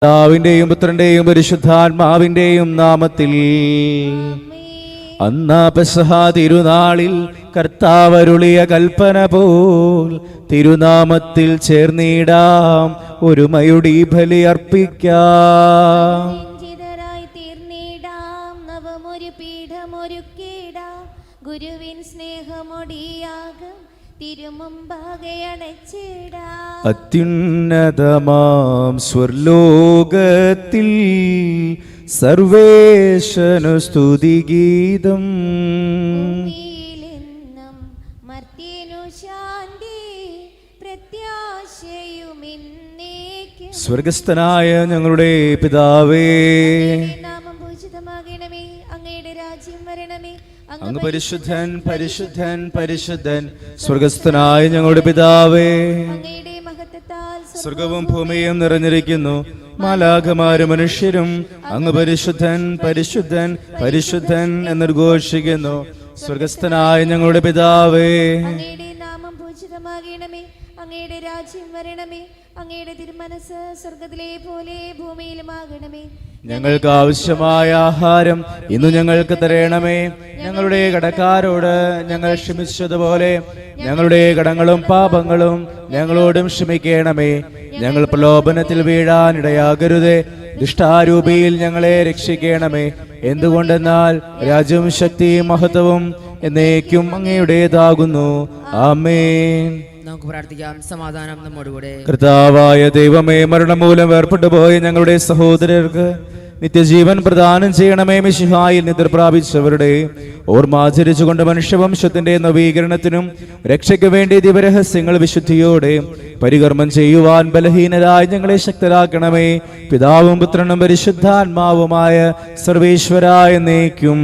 പിതാവിന്റെയും പുത്രന്റെയും പരിശുദ്ധാത്മാവിന്റെയും നാമത്തിൽ. അന്നാ പെസഹ തിരുനാളിൽ കർത്താവരുളിയ കൽപ്പന പോൽ തിരുനാമത്തിൽ ചേർന്നിടാം, ഒരുമയുടെ ബലി അർപ്പിക്കാം. നവമൊരു പീഠമൊരുക്കിടാം, ഗുരുവിൻ സ്നേഹമൊടിയാകും തിരുമുമ്പാകെ അണച്ചിടാം. അത്യുന്നതമാം സ്വർലോകത്തിൽ സർവേശനു സ്തുതിഗീതം. മർത്യനു ശാന്തി പ്രത്യാശയുമിന്നേക്കും. സ്വർഗസ്ഥനായ ഞങ്ങളുടെ പിതാവേ, നാമം പൂജിതമാകണമേ, അങ്ങയുടെ രാജ്യം വരണമേ. അങ്ങ് പരിശുദ്ധൻ പരിശുദ്ധൻ പരിശുദ്ധൻ. സ്വർഗസ്ഥനായ ഞങ്ങളുടെ പിതാവേ, അങ്ങയുടെ മഹത്വത്താൽ സ്വർഗവും ഭൂമിയും നിറഞ്ഞിരിക്കുന്നു. മാലാഖമാരും മനുഷ്യരും അങ്ങ് പരിശുദ്ധൻ പരിശുദ്ധൻ പരിശുദ്ധൻ എന്നുദ്ഘോഷിക്കുന്നു. സ്വർഗസ്ഥനായ ഞങ്ങളുടെ പിതാവേ, അങ്ങയുടെ നാമം പൂജിതമാകണമേ, അങ്ങയുടെ രാജ്യം വരണമേ. അങ്ങയുടെ തിരുമനസ് സ്വർഗത്തിലെ പോലെ ഭൂമിയിലുമാകണമേ. ഞങ്ങൾക്ക് ആവശ്യമായ ആഹാരം ഇന്ന് ഞങ്ങൾക്ക് തരണമേ. ഞങ്ങളുടെ കടക്കാരോട് ഞങ്ങൾ ക്ഷമിച്ചതുപോലെ ഞങ്ങളുടെ കടങ്ങളും പാപങ്ങളും ഞങ്ങളോടും ക്ഷമിക്കണമേ. ഞങ്ങൾ പ്രലോഭനത്തിൽ വീഴാനിടയാകരുതേ, ദുഷ്ടാരൂപിയിൽ ഞങ്ങളെ രക്ഷിക്കണമേ. എന്തുകൊണ്ടെന്നാൽ രാജ്യവും ശക്തിയും മഹത്വവും എന്നേക്കും അങ്ങയുടേതാകുന്നു. ആമേൻ. നമുക്ക് പ്രാർത്ഥിക്കാം. സമാധാനം നമ്മോടുകൂടെ. കർത്താവായ ദൈവമേ, മരണം മൂലം വേർപെട്ടു പോയ ഞങ്ങളുടെ സഹോദരർക്ക് നിത്യജീവൻ പ്രദാനം ചെയ്യണമേ. മിശിഹായിൽ നിദ്ര പ്രാപിച്ചവരുടെ ഓർമ്മ ആചരിച്ചുകൊണ്ട് മനുഷ്യവംശത്തിന്റെ നവീകരണത്തിനും രക്ഷയ്ക്ക് വേണ്ടി ദിവരഹസ്യങ്ങൾ വിശുദ്ധിയോടെ പരികർമ്മം ചെയ്യുവാൻ ബലഹീനരായ ഞങ്ങളെ ശക്തരാക്കണമേ. പിതാവും പുത്രനും പരിശുദ്ധാത്മാവുമായ സർവേശ്വരായ എന്നേക്കും.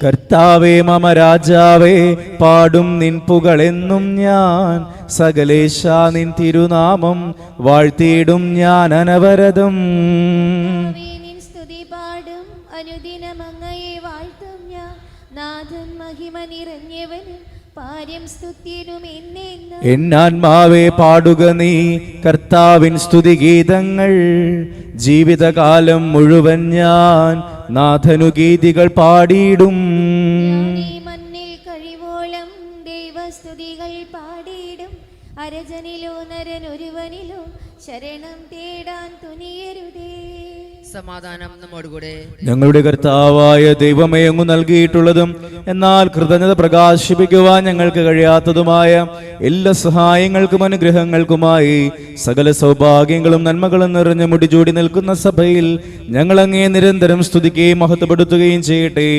കർത്താവേ മമ രാജാവേ, പാടും നിൻ പുകളെന്നും ഞാൻ. സകലേശ നിൻ തിരുനാമം വാഴ്ത്തിയിടും ഞാൻ അനവരതം. സ്തുതി പാടും അനുദിനം അങ്ങയെ വാഴ്ത്തും ഞാൻ. നാഥൻ മഹിമ നിറഞ്ഞവന് പാര്യം സ്തുതിയിലും എന്നെന്നും. എന്നാത്മാവേ പാടുക നീ കർത്താവിൻ സ്തുതിഗീതങ്ങൾ. ജീവിതകാലം മുഴുവൻ ഞാൻ നാഥനു ഗീതികൾ പാടിയിടും. മണ്ണിൽ കഴിവോളം ദൈവസ്തുതികൾ പാടിയിടും. അരജനിലോ നരനൊരുവനിലോ ശരണം തേടാൻ തുനിയരുതേ. സമാധാനം നമ്മോടുകൂടെ. ഞങ്ങളുടെ കർത്താവായ ദൈവമേ, അങ്ങ് നൽകിയിട്ടുള്ളതും എന്നാൽ കൃതജ്ഞത പ്രകാശിപ്പിക്കുവാൻ ഞങ്ങൾക്ക് കഴിയാത്തതുമായ എല്ലാ സഹായങ്ങൾക്കും അനുഗ്രഹങ്ങൾക്കുമായി സകല സൗഭാഗ്യങ്ങളും നന്മകളും നിറഞ്ഞ മുടിചൂടി നിൽക്കുന്ന സഭയിൽ ഞങ്ങൾ അങ്ങേ നിരന്തരം സ്തുതിക്കുകയും മഹത്വപ്പെടുത്തുകയും ചെയ്യട്ടെ.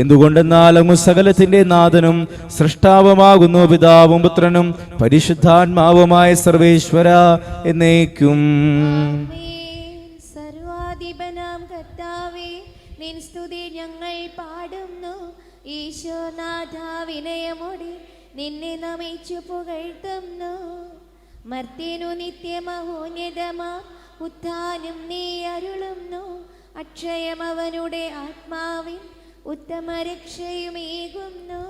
എന്തുകൊണ്ടെന്നാൽ അങ്ങ് സകലത്തിന്റെ നാഥനും സൃഷ്ടാവുമാകുന്നു. പിതാവും പുത്രനും പരിശുദ്ധാത്മാവുമായ സർവേശ്വര എന്നേക്കും. സർവാധിപനാം കർത്താവേ, നിൻ സ്തുതി ഞങ്ങൾ പാടുന്നു. ഈശോനാഥ വിനയമോടെ നിന്നെ നമിച്ചു പുകഴ്ത്തുന്നു. മർത്യനു നിത്യമഹോന്നതമാ ഉത്ഥാനം നീ അരുളുന്നു. അക്ഷയം അവനുടെ ആത്മാവിൻ ഉത്തമ രക്ഷയുമേകുന്നു.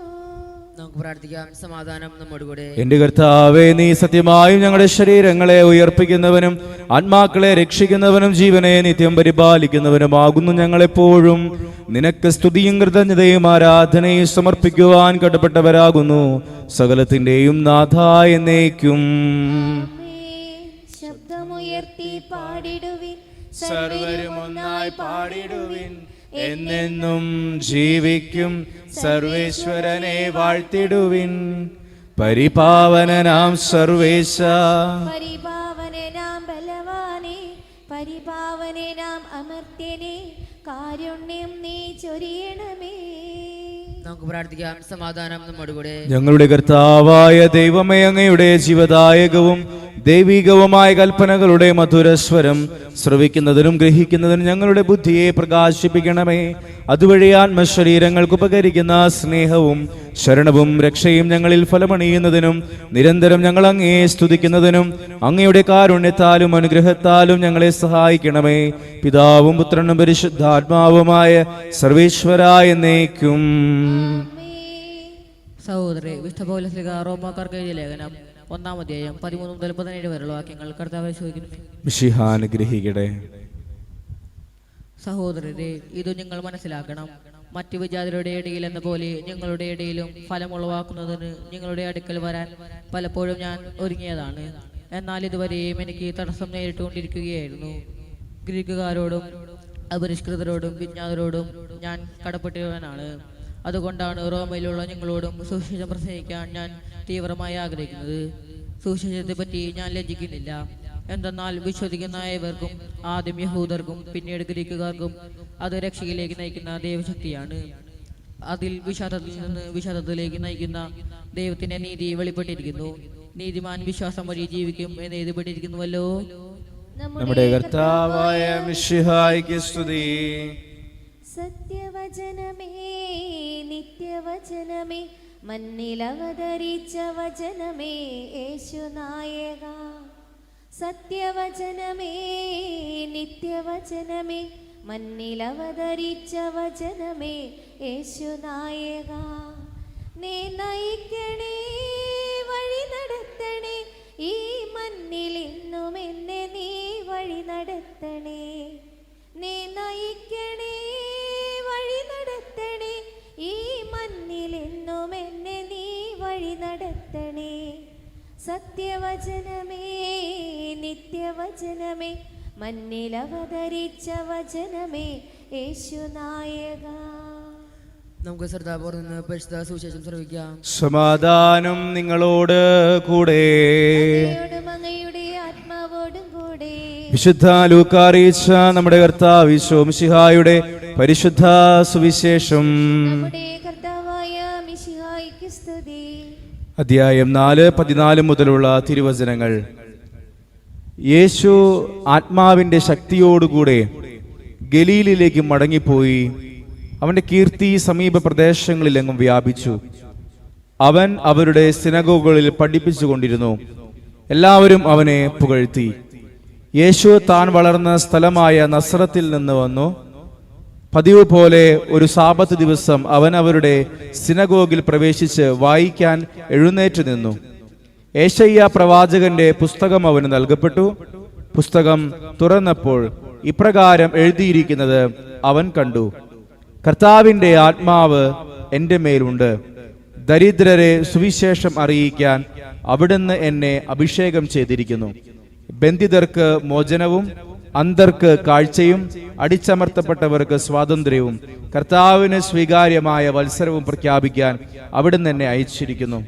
നമുക്ക് പ്രാർത്ഥിക്കാം. സമാധാനം നമ്മോടുകൂടെ. എന്റെ കർത്താവേ, നീ സത്യമായും ഞങ്ങളുടെ ശരീരങ്ങളെ ഉയർപ്പിക്കുന്നവനും ആത്മാക്കളെ രക്ഷിക്കുന്നവനും ജീവനെ നിത്യം പരിപാലിക്കുന്നവനുമാകുന്നു. ഞങ്ങളെപ്പോഴും നിനക്ക് സ്തുതിയും കൃതജ്ഞതയും ആരാധനയും സമർപ്പിക്കുവാൻ കടപ്പെട്ടവരാകുന്നു. സകലത്തിന്റെയും നാഥ എന്നേക്കും. ശബ്ദമുയർത്തി പാടിടുവിൻ, സർവരും ഒന്നായി പാടിടുവിൻ. എന്നെന്നും ജീവിക്കും സർവേശ്വരനെ വാഴ്ത്തിടുവിൻ. പരിപാവനനാം സർവേശ, പരിപാവനനാം ബലവാനേ, പരിപാവനനാം അമർത്യനേ, കാരുണ്യം നീ ചൊരിയണമേ. നമുക്ക് പ്രാർത്ഥിക്കാം. സമാധാനം നമ്മോടുകൂടെ. ഞങ്ങളുടെ കർത്താവായ ദൈവമേ, അങ്ങയുടെ ജീവദായകവും ദൈവികവുമായ കൽപ്പനകളുടെ മധുരസ്വരം ശ്രവിക്കുന്നതിനും ഗ്രഹിക്കുന്നതിനും ഞങ്ങളുടെ ബുദ്ധിയെ പ്രകാശിപ്പിക്കണമേ. അതുവഴി ആത്മശരീരങ്ങൾക്ക് ഉപകരിക്കുന്ന സ്നേഹവും ശരണവും രക്ഷയും ഞങ്ങളിൽ ഫലമണിയുന്നതിനും നിരന്തരം ഞങ്ങൾ അങ്ങയെ സ്തുതിക്കുന്നതിനും അങ്ങയുടെ കാരുണ്യത്താലും അനുഗ്രഹത്താലും ഞങ്ങളെ സഹായിക്കണമേ. പിതാവും പുത്രനും പരിശുദ്ധാത്മാവുമായ സർവേശ്വരായ എന്നേക്കും. സഹോദരേ, വിശുദ്ധ പൗലോസ് റോമാക്കാർക്ക് എഴുതിയ ലേഖനം 1-ാം അധ്യായം 13 മുതൽ 17 വരെയുള്ള വാക്യങ്ങൾ കർത്താവെ ചോദിക്കുന്നു. മിശിഹാ അനുഗ്രഹിക്കട്ടെ. സഹോദരരെ, ഇത് നിങ്ങൾ മനസ്സിലാക്കണം. മറ്റു വിജാതിരുടെ ഇടയിൽ എന്ന പോലെ ഞങ്ങളുടെ ഇടയിലും ഫലമുളവാക്കുന്നതിന് നിങ്ങളുടെ അടുക്കൽ വരാൻ പലപ്പോഴും ഞാൻ ഒരുങ്ങിയതാണ്. എന്നാൽ ഇതുവരെയും എനിക്ക് തടസ്സം നേരിട്ടുകൊണ്ടിരിക്കുകയായിരുന്നു. ഗ്രീക്കുകാരോടും അപരിഷ്കൃതരോടും വിജ്ഞാതരോടും ഞാൻ കടപ്പെട്ടവനാണ്. അതുകൊണ്ടാണ് റോമയിലുള്ള നിങ്ങളോടും സുവിശേഷം പ്രസംഗിക്കാൻ ഞാൻ തീവ്രമായി ആഗ്രഹിക്കുന്നത്. സുവിശേഷത്തെ പറ്റി ഞാൻ ലജ്ജിക്കുന്നില്ല. എന്തെന്നാൽ വിശ്വസിക്കുന്ന ഏവർക്കും, ആദ്യം യഹൂദർക്കും പിന്നീട് ഗ്രീക്കുകാർക്കും, അത് രക്ഷയിലേക്ക് നയിക്കുന്ന ദൈവശക്തിയാണ്. അതിൽ വിഷാദത്തിൽ നിന്ന് വിഷാദത്തിലേക്ക് നയിക്കുന്ന ദൈവത്തിന്റെ നീതി വെളിപ്പെട്ടിരിക്കുന്നു. നീതിമാൻ വിശ്വാസം വഴി ജീവിക്കും എന്ന് എഴുതപ്പെട്ടിരിക്കുന്നുവല്ലോ. നമ്മുടെ കർത്താവായ മിശിഹായ്ക്ക് സ്തുതി. സത്യവചനമേ, നിത്യവചനമേ, മണ്ണിലവതരിച്ച വചനമേ, യേശുനായക. സത്യവചനമേ, നിത്യവചനമേ, മണ്ണിലവതരിച്ച വചനമേ, യേശുനായക. നീ നയിക്കണേ, വഴി നടത്തണേ, ഈ മണ്ണിൽ ഇന്നും എന്നെ നീ വഴി നടത്തണേ. നീ നയിക്കണേ, വഴി നടത്തണേ, ഈ മണ്ണിൽ ഇന്നും എന്നെ നീ വഴി നടത്തണേ. സത്യവചനമേ, നിത്യവചനമേ, മണ്ണിലവതരിച്ച വചനമേ, യേശുനായക. നമുക്ക് ശ്രദ്ധാപൂർവ്വം നിന്ന് പരിശുദ്ധ സുവിശേഷം ശ്രവിക്കാം. സമാധാനം നിങ്ങളോട് കൂടെ. അങ്ങയോടും അങ്ങയുടെ ആത്മാവോടും കൂടെ. വിശുദ്ധ ലൂക്കാ അറിയിച്ച നമ്മുടെ കർത്താവ് മിശിഹായുടെ പരിശുദ്ധ സുവിശേഷം. നമ്മുടെ കർത്താവായ മിശിഹായ്ക്ക് സ്തുതി. അധ്യായം 4:14 മുതലുള്ള തിരുവചനങ്ങൾ. യേശു ആത്മാവിന്റെ ശക്തിയോടുകൂടെ ഗലീലിലേക്ക് മടങ്ങിപ്പോയി. അവന്റെ കീർത്തി സമീപ പ്രദേശങ്ങളിലെങ്ങും വ്യാപിച്ചു. അവൻ അവരുടെ സിനഗോഗുകളിൽ പഠിപ്പിച്ചുകൊണ്ടിരുന്നു. എല്ലാവരും അവനെ പുകഴ്ത്തി. യേശു താൻ വളർന്ന സ്ഥലമായ നസ്രത്തിൽ നിന്ന് വന്നു. പതിവ് പോലെ ഒരു സാബത്ത് ദിവസം അവൻ അവരുടെ സിനഗോഗിൽ പ്രവേശിച്ച് വായിക്കാൻ എഴുന്നേറ്റ് നിന്നു. യേശയ്യാ പ്രവാചകന്റെ പുസ്തകം അവന് നൽകപ്പെട്ടു. പുസ്തകം തുറന്നപ്പോൾ ഇപ്രകാരം എഴുതിയിരിക്കുന്നത് അവൻ കണ്ടു: കർത്താവിന്റെ ആത്മാവ് എൻ്റെ മേലുണ്ട്. ദരിദ്രരെ സുവിശേഷം അറിയിക്കാൻ അവിടുന്ന് എന്നെ അഭിഷേകം ചെയ്തിരിക്കുന്നു. ബന്ധിതർക്ക് മോചനവും, അന്ധർക്ക് കാഴ്ചയും, അടിച്ചമർത്തപ്പെട്ടവർക്ക് സ്വാതന്ത്ര്യവും, കർത്താവിന് സ്വീകാര്യമായ വത്സരവും പ്രഖ്യാപിക്കാൻ അവിടുന്ന് എന്നെ അയച്ചിരിക്കുന്നു.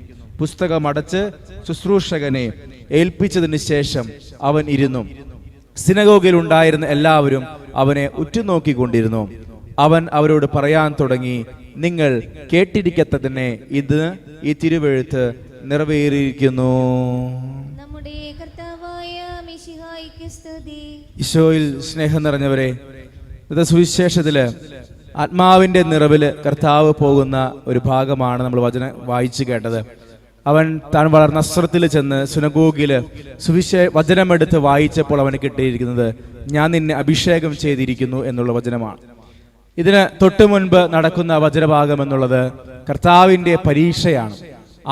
പുസ്തകം അടച്ച് ശുശ്രൂഷകനെ ഏൽപ്പിച്ചതിന് ശേഷം അവൻ ഇരുന്നു. സിനഗോഗിൽ ഉണ്ടായിരുന്ന എല്ലാവരും അവനെ ഉറ്റുനോക്കിക്കൊണ്ടിരുന്നു. അവൻ അവരോട് പറയാൻ തുടങ്ങി: നിങ്ങൾ കേട്ടിരിക്കത്തന്നെ ഇത് ഈ തിരുവെഴുത്ത് നിറവേറിയിരിക്കുന്നു. നമ്മുടെ കർത്താവായ മിശിഹായ്ക്ക് സ്തുതി. ഈശോയിൽ സ്നേഹം നിറഞ്ഞവരെ, ഇത് സുവിശേഷത്തില് ആത്മാവിന്റെ നിറവില് കർത്താവ് പോകുന്ന ഒരു ഭാഗമാണ് നമ്മൾ വായിച്ചു കേട്ടത്. അവൻ താൻ വളർന്ന നസ്രത്തിൽ ചെന്ന് സുനഗോഗില് വചനമെടുത്ത് വായിച്ചപ്പോൾ അവന് കിട്ടിയിരിക്കുന്നത് ഞാൻ നിന്നെ അഭിഷേകം ചെയ്തിരിക്കുന്നു എന്നുള്ള വചനമാണ്. ഇതിന് തൊട്ടു മുൻപ് നടക്കുന്ന വചനഭാഗം എന്നുള്ളത് കർത്താവിന്റെ പരീക്ഷയാണ്.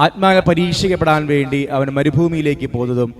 ആത്മാവ് പരീക്ഷിക്കപ്പെടാൻ വേണ്ടി അവൻ മരുഭൂമിയിലേക്ക് പോകുന്നതും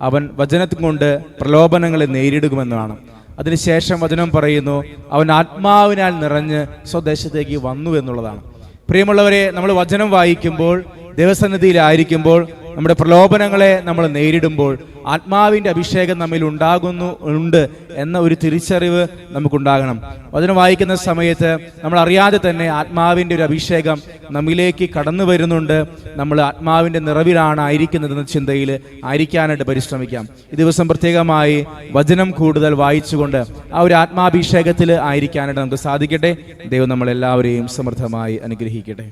അവൻ വചനത്തിൽ കൊണ്ട് പ്രലോഭനങ്ങളെ നേരിടുമെന്നാണ്. അതിനുശേഷം വചനം പറയുന്നു അവൻ ആത്മാവിനാൽ നിറഞ്ഞ് സ്വദേശത്തേക്ക് വന്നു എന്നുള്ളതാണ്. പ്രിയമുള്ളവരെ, നമ്മൾ വചനം വായിക്കുമ്പോൾ, ദൈവസന്നിധിയിലായിരിക്കുമ്പോൾ, നമ്മുടെ പ്രലോഭനങ്ങളെ നമ്മൾ നേരിടുമ്പോൾ ആത്മാവിന്റെ അഭിഷേകം നമ്മിൽ ഉണ്ട് എന്ന ഒരു തിരിച്ചറിവ് നമുക്കുണ്ടാകണം. വചനം വായിക്കുന്ന സമയത്ത് നമ്മൾ അറിയാതെ തന്നെ ആത്മാവിന്റെ ഒരു അഭിഷേകം നമ്മിലേക്ക് കടന്നു വരുന്നുണ്ട്. നമ്മൾ ആത്മാവിന്റെ നിറവിലാണ് ആയിരിക്കുന്നതെന്ന ചിന്തയിൽ ആയിരിക്കാനായിട്ട് പരിശ്രമിക്കാം. ഈ ദിവസം പ്രത്യേകമായി വചനം കൂടുതൽ വായിച്ചുകൊണ്ട് ആ ഒരു ആത്മാഭിഷേകത്തിൽ ആയിരിക്കാനായിട്ട് നമുക്ക് സാധിക്കട്ടെ. ദൈവം നമ്മളെല്ലാവരെയും സമൃദ്ധമായി അനുഗ്രഹിക്കട്ടെ.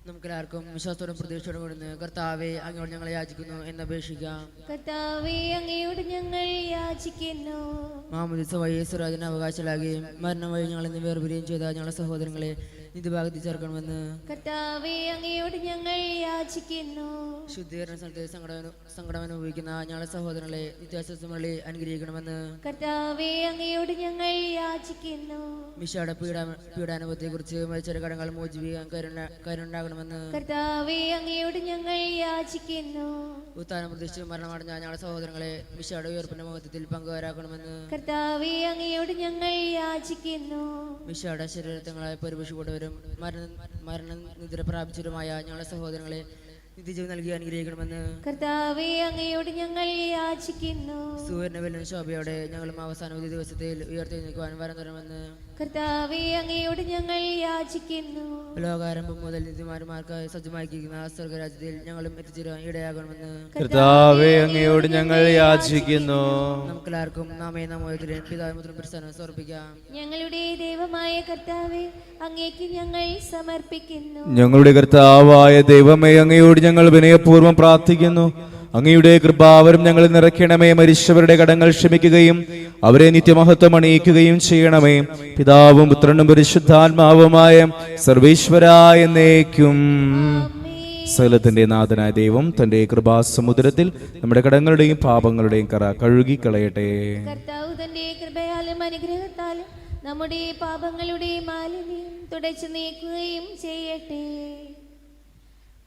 നമുക്കെല്ലാവർക്കും വിശ്വാസത്തോടും പ്രതീക്ഷയോടും കൂടുന്നു. കർത്താവെ, അങ്ങയോട് ഞങ്ങൾ യാചിക്കുന്നു എന്ന് അപേക്ഷിക്കാം. കർത്താവേ, അങ്ങയോട് ഞങ്ങൾ യാചിക്കുന്നു. മാമോദീസ വഴി സ്വരാജിന് അവകാശികളാകുകയും മരണം വഴി ഞങ്ങൾ ഇന്ന് വേർപിരിയും ചെയ്ത ഞങ്ങളുടെ സഹോദരങ്ങളെ നിത്യഭാഗത്തിൽ ചേർക്കണമെന്ന് കർത്താവെ അങ്ങയോട് ഞങ്ങൾ യാചിക്കുന്നു. ശുദ്ധീകരണ സ്ഥലത്ത് സങ്കടം അനുഭവിക്കുന്ന ഞങ്ങളുടെ സഹോദരങ്ങളെ നിത്യാശ്വാസങ്ങളെ അനുഗ്രഹിക്കണമെന്ന് കർത്താവെ അങ്ങയോട് ഞങ്ങൾ യാചിക്കുന്നു. മിശയുടെ പീഡാനുഭവത്തെ കുറിച്ച് മരിച്ചവരുടെ കടങ്ങൾ മോചിപ്പിക്കാൻ കരുണാകണമെന്ന് കർത്താവെ അങ്ങയോട് ഞങ്ങൾ യാചിക്കുന്നു. ഉത്താനം പ്രതീക്ഷിച്ച് മരണമടഞ്ഞ ഞങ്ങളുടെ സഹോദരങ്ങളെ മിശയുടെ ഉയർപ്പിന്റെ മുഖത്തിൽ പങ്കുവരാക്കണമെന്ന് കർത്താവെ അങ്ങയോട് ഞങ്ങൾ യാചിക്കുന്നു. മിശയുടെ ശരീരങ്ങളെ പരിപോഷിക്കൊണ്ടവരും മരണനിദ്ര പ്രാപിച്ചവരുമായ ഞങ്ങളുടെ സഹോദരങ്ങളെ നിത്യജീവൻ നൽകി അനുഗ്രഹിക്കണമെന്ന് കർത്താവെ അങ്ങയോട് ഞങ്ങൾ യാചിക്കുന്നു. സൂര്യന്റെ വെല്ലും ശോഭയോടെ ഞങ്ങളും അവസാന ഒരു ദിവസത്തിൽ ഉയർത്തെഴുന്നേൽക്കുവാൻ വരം തരണമെന്ന് കർത്താവെ അങ്ങയോട് ഞങ്ങൾ യാചിക്കുന്നു. ലോകാരംഭം മുതൽ നിത്യമാന്മാർക്കായി സജ്ജമാക്കിയിരിക്കുന്ന സ്വർഗരാജ്യത്തിൽ ഞങ്ങളും എത്തിച്ചേരാൻ ഇടയാകണമെന്ന് കർത്താവേ അങ്ങയോട് ഞങ്ങൾ യാചിക്കുന്നു. നമുക്കെല്ലാവർക്കും നാമേ നമ്മോദരൻ പിതാവിനും പ്രസ്ഥാനം സമർപ്പിക്കാം. ഞങ്ങളുടെ ദൈവമായ കർത്താവെ അങ്ങേക്ക് ഞങ്ങൾ സമർപ്പിക്കുന്നു. ഞങ്ങളുടെ കർത്താവായ ദൈവമേ അങ്ങയോട് ഞങ്ങൾ വിനയപൂർവ്വം പ്രാർത്ഥിക്കുന്നു. അങ്ങയുടെ കൃപാവരം ഞങ്ങളിൽ നിറയ്ക്കണമേ. മരിച്ചവരുടെ കടങ്ങൾ ക്ഷമിക്കുകയും അവരെ നിത്യമഹത്വം അണിയിക്കുകയും ചെയ്യണമേ. പിതാവും പുത്രനും പരിശുദ്ധാത്മാവുമായ സർവേശ്വരായ എന്നേക്കും. സകലത്തിന്റെ നാഥനായ ദൈവം തന്റെ കൃപാസമുദ്രത്തിൽ നമ്മുടെ കടങ്ങളുടെയും പാപങ്ങളുടെയും കറ കഴുകിക്കളയട്ടെ. കർത്താവ് തന്റെ കൃപയാലും അനുഗ്രഹത്താലും നമ്മുടെ പാപങ്ങളുടെ മാലിന്യം തുടച്ചു നീക്കുകയും ചെയ്യട്ടെ.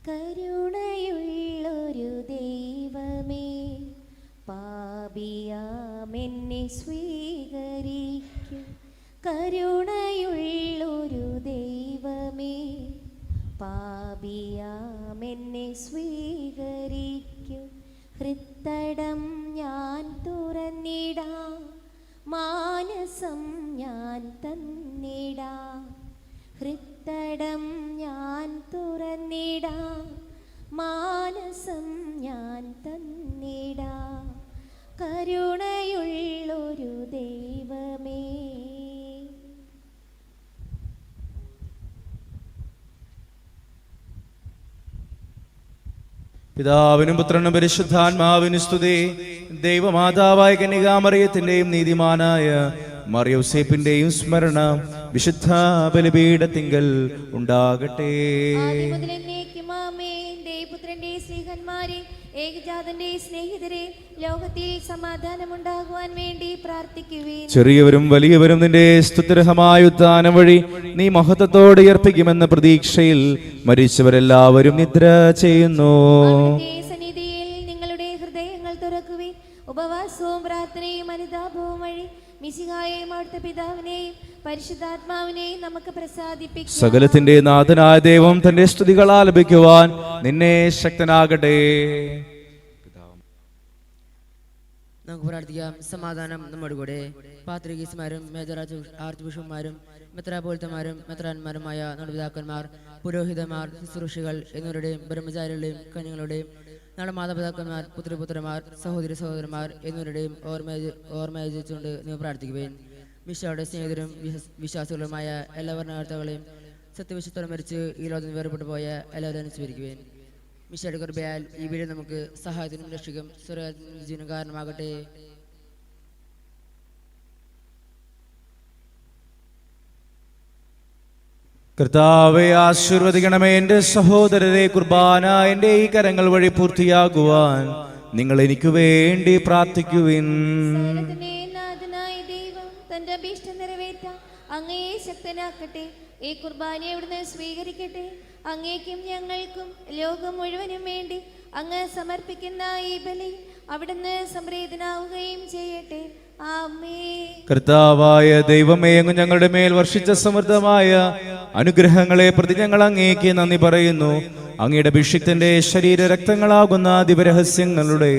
കരുണയുള്ളൊരു ദൈവമേ പാപിയാമെന്നെ സ്വീകരിക്കും. കരുണയുള്ളൊരു ദൈവമേ പാപിയാമെന്നെ സ്വീകരിക്കും. ഹൃത്തടം ഞാൻ തുറന്നിടാം, മാനസം ഞാൻ തന്നിടാം. ഹൃത്തടം ഞാൻ തുറന്നിടാം, മാനസം ഞാൻ തന്നിടാം. കരുണയുള്ളൊരു ദൈവമേ. പിതാവിനും പുത്രനും പരിശുദ്ധാത്മാവിനും സ്തുതി. ദൈവമാതാവായ കന്യകാമറിയത്തിന്റെയും നീതിമാനായ മറിയൗസേപ്പിന്റെയും സ്മരണ വിശുദ്ധ ബലിപീഠത്തിങ്കൽ ഉണ്ടാകട്ടെ. ആദ്യം മുതൽ എന്നേക്കും ആമേൻ. ദൈവപുത്രന്റെ സ്നേഹന്മാരെ, ഏകജാതന്റെ സ്നേഹിതരെ, ലോകത്തിൽ സമാധാനമുണ്ടാകുവാൻ വേണ്ടി പ്രാർത്ഥിക്കുവിൻ. ചെറിയവരും വലിയവരും നിന്റെ സ്തുത്യർഹമായ ഉത്ഥാനം വഴി നീ മഹത്വത്തോടെ ഉയർപ്പിക്കുമെന്ന പ്രതീക്ഷയിൽ മരിച്ചവരെല്ലാവരും നിദ്ര ചെയ്യുന്നു. അവിടുത്തെ സന്നിധിയിൽ നിങ്ങളുടെ ഹൃദയങ്ങൾ തുറക്കുവിൻ. ഉപവാസവും പ്രാർത്ഥനയും അനുതാപവും വഴി മിശിഹായെയും അവിടുത്തെ പിതാവിനെയും പരിശുദ്ധാത്മാവിനെയും നമുക്ക് പ്രസാദിപ്പിക്കാം. സകലത്തിന്റെ നാഥനായ ദൈവം തന്റെ സ്തുതികൾ ആലപിക്കുവാൻ നിന്നെ ശക്തനാകട്ടെ. നമുക്ക് പ്രാർത്ഥിക്കാം. സമാധാനം നമ്മുടെ കൂടെ. പാത്രികീസ്മാരും മേജർ ആർച്ച് ബിഷപ്പുമാരും മെത്രാപോലിത്തമാരും മെത്രാന്മാരുമായ നമ്മുടെ പിതാക്കന്മാർ, പുരോഹിതന്മാർ, ശുശ്രൂഷികൾ എന്നിവരുടെയും ബ്രഹ്മചാരികളുടെയും കന്യകളുടെയും നമ്മുടെ മാതാപിതാക്കന്മാർ, പുത്രപുത്രന്മാർ, സഹോദരി സഹോദരന്മാർ എന്നിവരുടെയും ഓർമ്മയച്ചുകൊണ്ട് നിങ്ങൾ പ്രാർത്ഥിക്കുകയും മിശയുടെ സ്നേഹിതരും വിശ്വാസികളുമായ എല്ലാ വർണ്ണകർത്താക്കളെയും സത്യവിശ്വത്തോടെ മരിച്ച് ഈ ലോകത്തിന് വേർപെട്ടു പോയ എല്ലാവരും അനുസ്മരിക്കുകയും മിശയുടെ കൃപയാൽ ഈ വീട് നമുക്ക് സഹായത്തിനും രക്ഷിക്കും സ്വർഗ്ഗജീവനും കാരണമാകട്ടെ. കർത്താവെ ആശീർവദിക്കണമേ. എന്റെ സഹോദരരെ, കുർബാന എന്റെ ഈ കരങ്ങൾ വഴി പൂർത്തിയാകുവാൻ നിങ്ങൾ എനിക്ക് വേണ്ടി പ്രാർത്ഥിക്കുവിൻ. സകലത്തിന്റെ നാഥനായ ദൈവം തന്റെ അഭീഷ്ടം നിറവേറ്റാൻ അങ്ങയെ ശക്തനാക്കട്ടെ. ഈ കുർബാന അവിടുന്ന് സ്വീകരിക്കട്ടെ. അങ്ങേക്കും ഞങ്ങൾക്കും ലോകം മുഴുവനും വേണ്ടി അങ്ങ് സമർപ്പിക്കുന്ന ഈ ബലി അവിടുന്ന് സംപ്രീതനാവുകയും ചെയ്യട്ടെ. ആമേൻ. കർത്താവായ ദൈവമേ, അങ്ങ് ഞങ്ങളുടെ മേൽ വർഷിച്ച സമൃദ്ധമായ അനുഗ്രഹങ്ങളെ പ്രതി ഞങ്ങൾ അങ്ങേക്ക് നന്ദി പറയുന്നു. അങ്ങയുടെ അഭിഷിക്തന്റെ ശരീര രക്തങ്ങളാകുന്ന ദിവരഹസ്യങ്ങളുടെ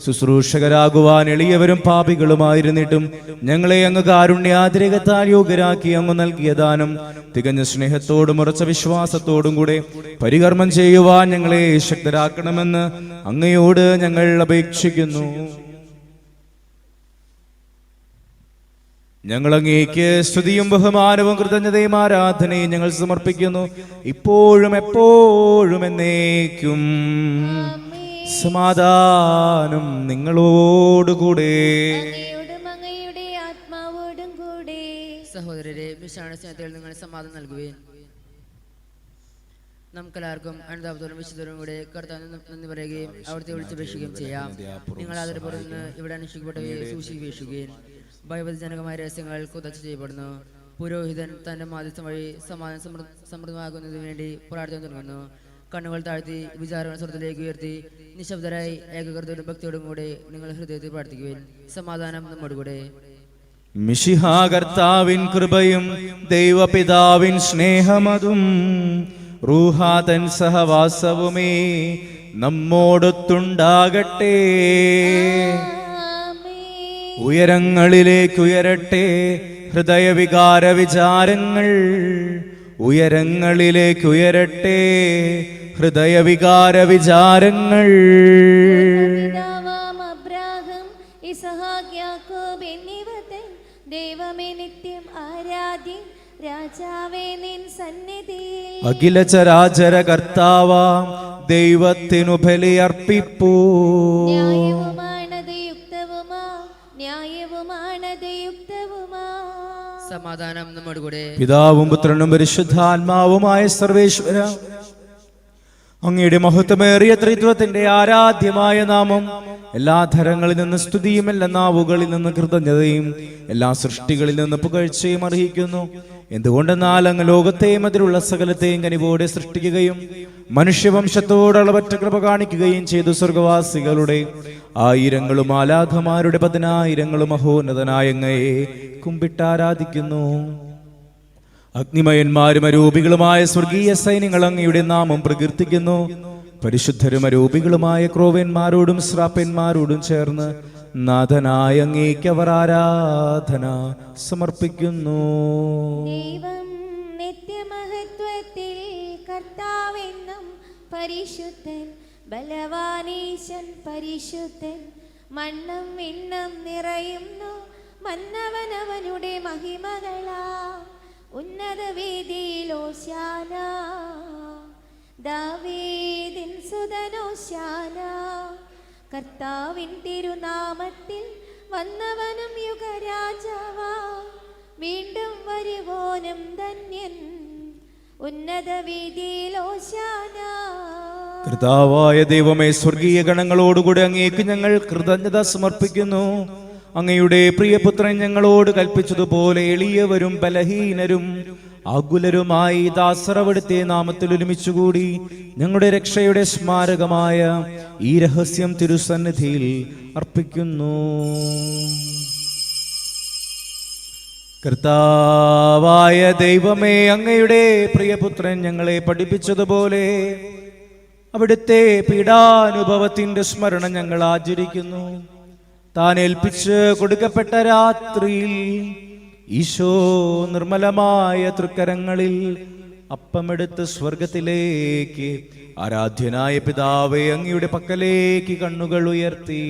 ശുശ്രൂഷകരാകുവാൻ എളിയവരും പാപികളുമായിരുന്നിട്ടും ഞങ്ങളെ അങ്ങ് കാരുണ്യാതിരകത്താൽ യോഗ്യരാക്കി അങ്ങ് നൽകിയ ദാനം തികഞ്ഞ സ്നേഹത്തോടും ഉറച്ച വിശ്വാസത്തോടും കൂടെ പരികർമ്മം ചെയ്യുവാൻ ഞങ്ങളെ ശക്തരാക്കണമെന്ന് അങ്ങയോട് ഞങ്ങൾ അപേക്ഷിക്കുന്നു. ഞങ്ങൾ അങ്ങേക്ക് സ്തുതിയും ബഹുമാനവും കൃതജ്ഞതയും ആരാധനയും ഞങ്ങൾ സമർപ്പിക്കുന്നു, ഇപ്പോഴും എപ്പോഴും എന്നേക്കും. സമാധാനം നിങ്ങളോടുകൂടെ. അങ്ങയോടും അങ്ങയുടെ ആത്മാവോടും കൂടെ. സഹോദരരെ, മിശയുടെ സ്നേഹത്തിൽ നിങ്ങൾ സമാധാനം നൽകുകയും നമുക്കെല്ലാവർക്കും അനുതാപത്തോടും വിശുദ്ധരും കൂടെ കർത്താവിന് നന്ദി പറയുകയും അവിടുത്തെ വിളിച്ചപേക്ഷിക്കുകയും ചെയ്യാം. നിങ്ങൾ ആദരപൂർവ്വം നിന്ന് ഇവിടെ അനുഷ്ഠിക്കപ്പെട്ടവയെ സൂക്ഷിക്കുകയും ഭയഭജനകമായ രഹസ്യങ്ങൾ കുതച്ചു ചെയ്യപ്പെടുന്നു. പുരോഹിതൻ തന്റെ മാധ്യസ്ഥം വഴി സമാധാനം സമൃദ്ധമാകുന്നതിന് വേണ്ടി പ്രാർത്ഥന തുടങ്ങുന്നു. കണ്ണുകൾ താഴ്ത്തി വിചാരങ്ങൾ സ്വർഗത്തിലേക്ക് ഉയർത്തി നിശബ്ദരായി ഏകാഗ്രതയോടും ഭക്തിയോടും കൂടെ നിങ്ങൾ ഹൃദയത്തിൽ പ്രാർത്ഥിക്കുവിൻ. സമാധാനം നമ്മോടുകൂടെ. മിശിഹാ കർത്താവിൻ കൃപയും ദൈവപിതാവിൻ സ്നേഹമതും റൂഹാതൻ സഹവാസവുമേ നമ്മോടൊത്തുണ്ടാകട്ടെ. ഉയരങ്ങളിലേക്കുയരട്ടെ ഹൃദയവികാര വിചാരങ്ങൾ, ഉയരങ്ങളിലേക്കുയരട്ടെ ഹൃദയവികാര വിചാരങ്ങൾ. അബ്രാഹം ഇസഹാക്ക് യാക്കോബ് എന്നിവർ തൻ ദൈവമേ നിത്യം ആരാധ്യൻ രാജാവേ നിൻ സന്നിധിയിൽ അഖില ചരാചര കർത്താവാം ദൈവത്തിനു ബലിയർപ്പിപ്പൂ. ന്യായവുമാണത് യുക്തവുമാ, ന്യായവുമാണത് യുക്തവുമാ. സമാധാനം നമ്മോടുകൂടെ. പിതാവും പുത്രനും പരിശുദ്ധാത്മാവുമായ സർവേശ്വര, അങ്ങയുടെ മഹത്വമേറിയ ത്രിത്വത്തിന്റെ ആരാധ്യമായ നാമം എല്ലാ ധരങ്ങളിൽ നിന്ന് സ്തുതിയും എല്ലാ നാവുകളിൽ നിന്ന് കൃതജ്ഞതയും എല്ലാ സൃഷ്ടികളിൽ നിന്ന് പുകഴ്ചയും അർഹിക്കുന്നു. എന്തുകൊണ്ടെന്നാൽ അങ്ങ് ലോകത്തെയും അതിലുള്ള സകലത്തെയും കനിവോടെ സൃഷ്ടിക്കുകയും മനുഷ്യവംശത്തോട് അളവറ്റ കൃപ കാണിക്കുകയും ചെയ്തു. സ്വർഗവാസികളുടെ ആയിരങ്ങളും ആലാഖമാരുടെ 10,000 മഹോന്നതനായ അങ്ങയെ കുമ്പിട്ടാരാധിക്കുന്നു. അഗ്നിമയന്മാരും അരൂപികളുമായ സ്വർഗീയ സൈന്യങ്ങൾ അങ്ങയുടെ നാമം പ്രകീർത്തിക്കുന്നു. പരിശുദ്ധരും അരൂപികളുമായ ക്രോവന്മാരോടും ശ്രാപ്പന്മാരോടും ചേർന്ന് നാഥനായ അങ്ങേക്ക് അവർ ആരാധന സമർപ്പിക്കുന്നു. ദൈവം നിത്യമഹത്വത്തിൽ കർത്താവെന്നും പരിശുദ്ധൻ, ബലവാനീശൻ പരിശുദ്ധൻ. മണ്ണും വിണ്ണും നിറയുന്നു മന്നവനവനുടെ മഹിമകളാ. ഉന്നത വേദിയിൽ ഓശാന, ദാവീദിൻ സുതനോശാന. കർത്താവിൻ തിരുനാമത്തിൽ വന്നവനും യുഗരാജാവാ, വീണ്ടും വരുവോനും ധന്യൻ. ഉന്നത വേദിയിൽ ഓശാന. കർത്താവായ ദൈവമേ, സ്വർഗീയ ഗണങ്ങളോടുകൂടി അങ്ങേക്ക് ഞങ്ങൾ കൃതജ്ഞത സമർപ്പിക്കുന്നു. അങ്ങയുടെ പ്രിയപുത്രൻ ഞങ്ങളോട് കൽപ്പിച്ചതുപോലെ എളിയവരും ബലഹീനരും ആകുലരുമായി ദാസറവിടുത്തെ നാമത്തിൽ ഒരുമിച്ചുകൂടി ഞങ്ങളുടെ രക്ഷയുടെ സ്മാരകമായ ഈ രഹസ്യം തിരുസന്നിധിയിൽ അർപ്പിക്കുന്നു. കർത്താവായ ദൈവമേ, അങ്ങയുടെ പ്രിയപുത്രൻ ഞങ്ങളെ പഠിപ്പിച്ചതുപോലെ അവിടുത്തെ പീഡാനുഭവത്തിന്റെ സ്മരണ ഞങ്ങൾ ആചരിക്കുന്നു. താൻ ഏൽപ്പിച്ച് കൊടുക്കപ്പെട്ട രാത്രിയിൽ ഈശോ നിർമ്മലമായ തൃക്കരങ്ങളിൽ അപ്പമെടുത്ത് സ്വർഗത്തിലേക്ക് ആരാധ്യനായ പിതാവേ അങ്ങയുടെ പക്കലേക്ക് കണ്ണുകൾ ഉയർത്തി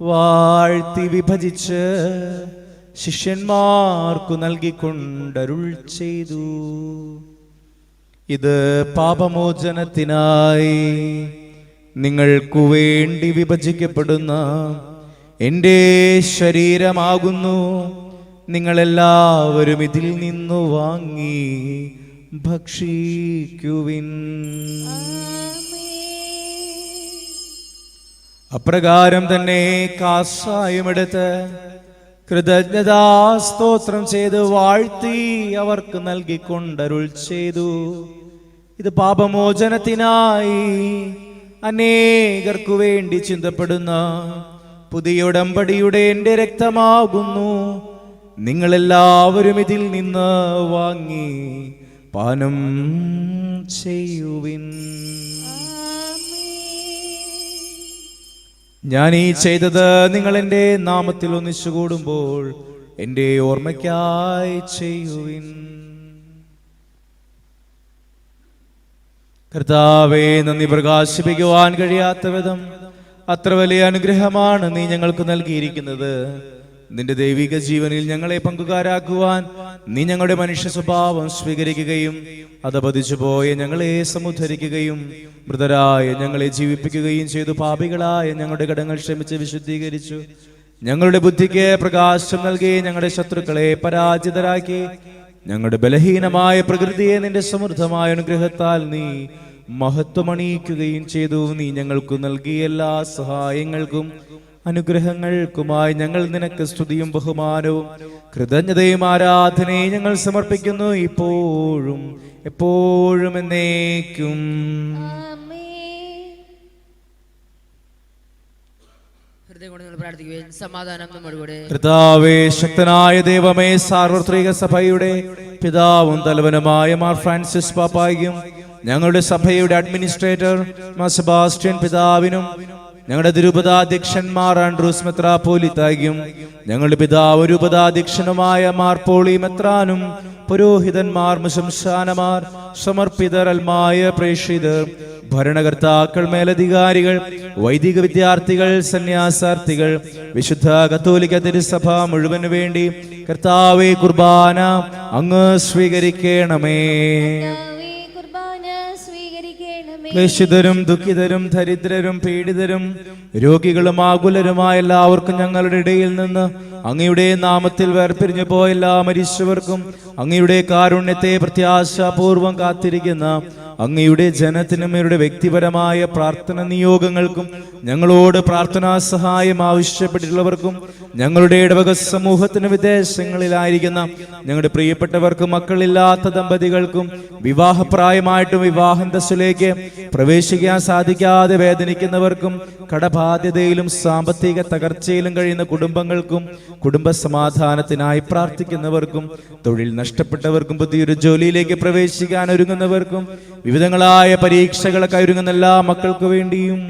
വാഴ്ത്തി വിഭജിച്ച് ശിഷ്യന്മാർക്കു നൽകിക്കൊണ്ടരുൾ ചെയ്തു. ഇത് പാപമോചനത്തിനായി നിങ്ങൾക്കു വേണ്ടി വിഭജിക്കപ്പെടുന്ന എൻ്റെ ശരീരമാകുന്നു. നിങ്ങളെല്ലാവരും ഇതിൽ നിന്നു വാങ്ങി ഭക്ഷിക്കുവിൻ. അപ്രകാരം തന്നെ കാസായുമെടുത്ത് കൃതജ്ഞതാ സ്തോത്രം ചെയ്ത് വാഴ്ത്തി അവർക്ക് നൽകിക്കൊണ്ടരുൾ ചെയ്തു. ഇത് പാപമോചനത്തിനായി അനേകർക്കു വേണ്ടി ചിന്തപ്പെടുന്ന പുതിയ ഉടമ്പടിയുടെ എൻ്റെ രക്തമാകുന്നു. നിങ്ങളെല്ലാവരും ഇതിൽ നിന്ന് വാങ്ങി പാനം ചെയ്യുവിൻ. ഞാൻ ഈ ചെയ്തത് നിങ്ങൾ എൻ്റെ നാമത്തിൽ ഒന്നിച്ചുകൂടുമ്പോൾ എൻ്റെ ഓർമ്മയ്ക്കായി ചെയ്യുവിൻ. കർത്താവേ, നന്ദി പ്രകാശിപ്പിക്കുവാൻ കഴിയാത്ത വിധം അത്ര വലിയ അനുഗ്രഹമാണ് നീ ഞങ്ങൾക്ക് നൽകിയിരിക്കുന്നത്. നിന്റെ ദൈവിക ജീവനിൽ ഞങ്ങളെ പങ്കുകാരാക്കുവാൻ നീ ഞങ്ങളുടെ മനുഷ്യ സ്വഭാവം സ്വീകരിക്കുകയും അധപതിച്ചു പോയ ഞങ്ങളെ സമുദ്ധരിക്കുകയും മൃതരായ ഞങ്ങളെ ജീവിപ്പിക്കുകയും ചെയ്തു. പാപികളായ ഞങ്ങളുടെ കടങ്ങൾ ക്ഷമിച്ച് വിശുദ്ധീകരിച്ചു. ഞങ്ങളുടെ ബുദ്ധിക്ക് പ്രകാശം നൽകി ഞങ്ങളുടെ ശത്രുക്കളെ പരാജിതരാക്കി ഞങ്ങളുടെ ബലഹീനമായ പ്രകൃതിയെ നിന്റെ സമൃദ്ധമായ അനുഗ്രഹത്താൽ നീ മഹത്വമണിയിക്കുകയും ചെയ്തു. നീ ഞങ്ങൾക്ക് നൽകിയ എല്ലാ സഹായങ്ങൾക്കും അനുഗ്രഹങ്ങൾക്കുമായി ഞങ്ങൾ നിനക്ക് സ്തുതിയും ബഹുമാനവും കൃതജ്ഞതയും ആരാധനയും ഞങ്ങൾ സമർപ്പിക്കുന്നു, ഇപ്പോഴും എപ്പോഴും എന്നേക്കും. ഹൃദയം കൊണ്ട് നിങ്ങൾ പ്രാർത്ഥിക്കുകയും സമാധാനം നമ്മോടുകൂടെ. കർത്താവേ, ശക്തനായ ദൈവമേ, സാർവത്രിക സഭയുടെ പിതാവും തലവനുമായ മാർ ഫ്രാൻസിസ് പാപ്പായും ഞങ്ങളുടെ സഭയുടെ അഡ്മിനിസ്ട്രേറ്റർ മാർ സെബാസ്റ്റ്യൻ പിതാവിനും ഞങ്ങളുടെ തിരുപതാധ്യക്ഷന്മാർ ആൻഡ്രൂസ് മെത്രാപ്പോലീത്തായും ഞങ്ങളുടെ പിതാവ് രൂപതാധ്യക്ഷനുമായ മാർ പോളി മെത്രാനും പുരോഹിതന്മാർ, ശംശാനമാർ, സമർപ്പിതർ, അൽമായ പ്രേക്ഷിതർ, ഭരണകർത്താക്കൾ, മേലധികാരികൾ, വൈദിക വിദ്യാർത്ഥികൾ, സന്യാസാർത്ഥികൾ, വിശുദ്ധ കത്തോലിക്ക തിരുസഭ മുഴുവന് വേണ്ടി കർത്താവേ, കുർബാന അങ്ങ് സ്വീകരിക്കണമേ. ക്ലേശിതരും ദുഃഖിതരും ദരിദ്രരും പീഡിതരും രോഗികളും ആകുലരുമായ എല്ലാവർക്കും ഞങ്ങളുടെ ഇടയിൽ നിന്ന് അങ്ങയുടെ നാമത്തിൽ വേർപിരിഞ്ഞു പോയ എല്ലാ മരിച്ചവർക്കും അങ്ങയുടെ കാരുണ്യത്തെ പ്രത്യാശാപൂർവം കാത്തിരിക്കുന്ന അങ്ങയുടെ ജനത്തിനും ഇവരുടെ വ്യക്തിപരമായ പ്രാർത്ഥന നിയോഗങ്ങൾക്കും ഞങ്ങളോട് പ്രാർത്ഥനാ സഹായം ആവശ്യപ്പെട്ടിട്ടുള്ളവർക്കും ഞങ്ങളുടെ ഇടവക സമൂഹത്തിന് വിദേശങ്ങളിലായിരിക്കുന്ന ഞങ്ങളുടെ പ്രിയപ്പെട്ടവർക്കും മക്കളില്ലാത്ത ദമ്പതികൾക്കും വിവാഹപ്രായമായിട്ടും വിവാഹന്തസ്സിലേക്ക് പ്രവേശിക്കാൻ സാധിക്കാതെ വേദനിക്കുന്നവർക്കും കടബാധ്യതയിലും സാമ്പത്തിക തകർച്ചയിലും കഴിയുന്ന കുടുംബങ്ങൾക്കും കുടുംബ സമാധാനത്തിനായി പ്രാർത്ഥിക്കുന്നവർക്കും തൊഴിൽ നഷ്ടപ്പെട്ടവർക്കും പുതിയൊരു ജോലിയിലേക്ക് പ്രവേശിക്കാൻ ഒരുങ്ങുന്നവർക്കും വിവിധങ്ങളായ പരീക്ഷകളൊക്കെ ഒരുങ്ങുന്ന എല്ലാ മക്കൾക്ക് വേണ്ടിയും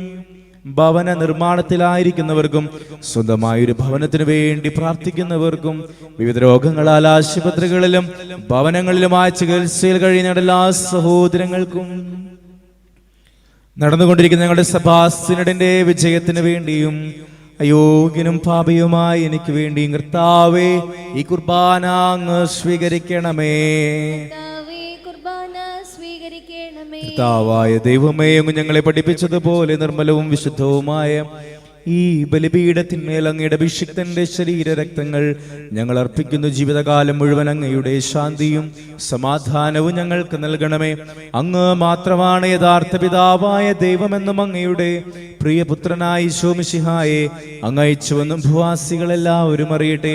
ഭവന നിർമ്മാണത്തിലായിരിക്കുന്നവർക്കും സ്വന്തമായൊരു ഭവനത്തിന് വേണ്ടി പ്രാർത്ഥിക്കുന്നവർക്കും വിവിധ രോഗങ്ങളാൽ ആശുപത്രികളിലും ഭവനങ്ങളിലുമായ ചികിത്സയിൽ കഴിയുന്ന എല്ലാ സഹോദരങ്ങൾക്കും നടന്നുകൊണ്ടിരിക്കുന്ന ഞങ്ങളുടെ സഭാസിനഡിന്റെ വിജയത്തിന് വേണ്ടിയും അയോഗ്യനും പാപിയുമായി എനിക്ക് വേണ്ടിയും കർത്താവേ, ഈ കുർബാന അങ്ങ് സ്വീകരിക്കണമേ. കർത്താവായ ദൈവമേ, അങ്ങ് ഞങ്ങളെ പഠിപ്പിച്ചതുപോലെ നിർമ്മലവും വിശുദ്ധവുമായ ഈ ബലിപീഠത്തിന്മേൽ അങ്ങയുടെ അഭിഷിക്തന്റെ ശരീര രക്തങ്ങൾ ഞങ്ങൾ അർപ്പിക്കുന്നു. ജീവിതകാലം മുഴുവൻ അങ്ങയുടെ ശാന്തിയും സമാധാനവും ഞങ്ങൾക്ക് നൽകണമേ. അങ്ങ് മാത്രമാണ് യഥാർത്ഥ പിതാവായ ദൈവമെന്നും അങ്ങയുടെ പ്രിയപുത്രനായ ഈശോ മിശിഹായെ അങ്ങ് അയച്ചുവെന്നും ഭൂവാസികളെല്ലാവരും അറിയട്ടെ.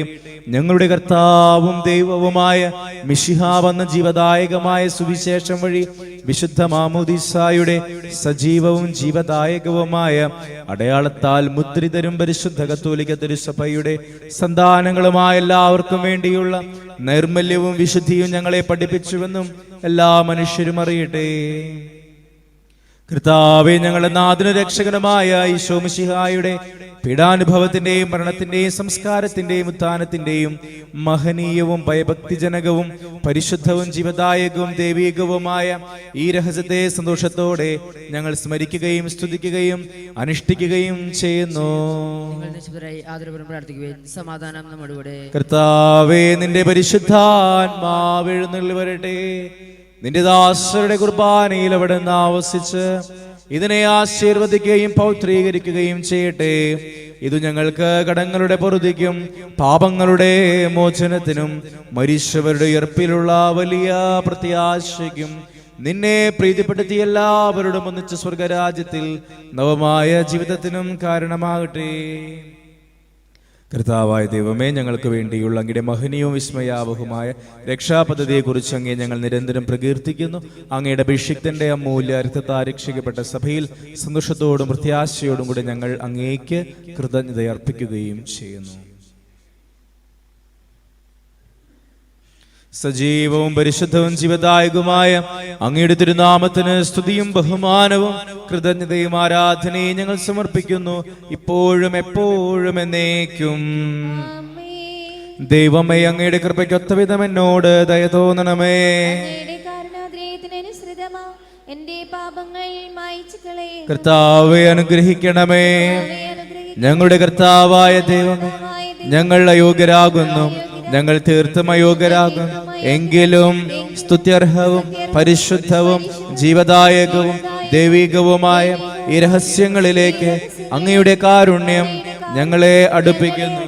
ഞങ്ങളുടെ കർത്താവും ദൈവവുമായ മിശിഹ വന്ന ജീവദായകമായ സുവിശേഷം വഴി വിശുദ്ധ മാമോദീസായുടെ സജീവവും ജീവദായകവുമായ അടയാളത്താൽ മുദ്രിതരും പരിശുദ്ധ കത്തോലിക്ക തിരുസഭയുടെ സന്താനങ്ങളുമായ എല്ലാവർക്കും വേണ്ടിയുള്ള നൈർമല്യവും വിശുദ്ധിയും ഞങ്ങളെ പഠിപ്പിച്ചുവെന്നും എല്ലാ മനുഷ്യരും അറിയട്ടെ. കർത്താവേ, ഞങ്ങളുടെ നാഥന രക്ഷകനുമായ ഈശോ മിശിഹായുടെ പീഡാനുഭവത്തിന്റെയും മരണത്തിന്റെയും സംസ്കാരത്തിന്റെയും ഉത്ഥാനത്തിന്റെയും മഹനീയവും ഭയഭക്തിജനകവും പരിശുദ്ധവും ജീവദായകവും ദൈവീകവുമായ ഈ രഹസ്യത്തെ സന്തോഷത്തോടെ ഞങ്ങൾ സ്മരിക്കുകയും സ്തുതിക്കുകയും അനുഷ്ഠിക്കുകയും ചെയ്യുന്നു. സമാധാനം നമ്മോടുകൂടെ. കർത്താവേ, നിന്റെ പരിശുദ്ധാത്മാവ് എഴുന്നള്ളി വരട്ടെ. നിന്റെ ദാസരുടെ കുർബാനയിൽ അവിടെ നിന്ന് ആവസിച്ച് ഇതിനെ ആശീർവദിക്കുകയും പൗത്രീകരിക്കുകയും ചെയ്യട്ടെ. ഇത് ഞങ്ങൾക്ക് കടങ്ങളുടെ പൊറുതിക്കും പാപങ്ങളുടെ മോചനത്തിനും മരിച്ചവരുടെ ഉയർപ്പിലുള്ള വലിയ പ്രത്യാശയ്ക്കും നിന്നെ പ്രീതിപ്പെടുത്തി എല്ലാവരോടും ഒന്നിച്ച് സ്വർഗരാജ്യത്തിൽ നവമായ ജീവിതത്തിനും കാരണമാകട്ടെ. കർത്താവായ ദൈവമേ, ഞങ്ങൾക്ക് വേണ്ടിയുള്ള അങ്ങയുടെ മഹനീയവും വിസ്മയാവഹമായ രക്ഷാപദ്ധതിയെക്കുറിച്ച് അങ്ങേ ഞങ്ങൾ നിരന്തരം പ്രകീർത്തിക്കുന്നു. അങ്ങയുടെ അഭിഷിക്തന്റെ അമൂല്യ രക്തത്താൽ രക്ഷിക്കപ്പെട്ട സഭയിൽ സന്തോഷത്തോടും പ്രത്യാശയോടും കൂടി ഞങ്ങൾ അങ്ങേക്ക് കൃതജ്ഞത അർപ്പിക്കുകയും ചെയ്യുന്നു. സജീവവും പരിശുദ്ധവും ജീവദായകവുമായ അങ്ങയുടെ തിരുനാമത്തിന് സ്തുതിയും ബഹുമാനവും കൃതജ്ഞതയും ആരാധനയും ഞങ്ങൾ സമർപ്പിക്കുന്നു, ഇപ്പോഴും എപ്പോഴും എന്നേക്കും. ദൈവമേ, അങ്ങയുടെ കൃപയ്ക്കൊത്ത വിധം എന്നോട് ദയ തോന്നണമേ. കർത്താവെ അനുഗ്രഹിക്കണമേ. ഞങ്ങളുടെ കർത്താവായ ദൈവമേ, ഞങ്ങൾ അയോഗ്യരാകുന്നു, ഞങ്ങൾ തീർത്തും അയോഗ്യരാകും. എങ്കിലും സ്തുത്യർഹവും പരിശുദ്ധവും ജീവദായകവും ദൈവികവുമായ ഈ രഹസ്യങ്ങളിലേക്ക് അങ്ങയുടെ കാരുണ്യം ഞങ്ങളെ അടുപ്പിക്കുന്നു.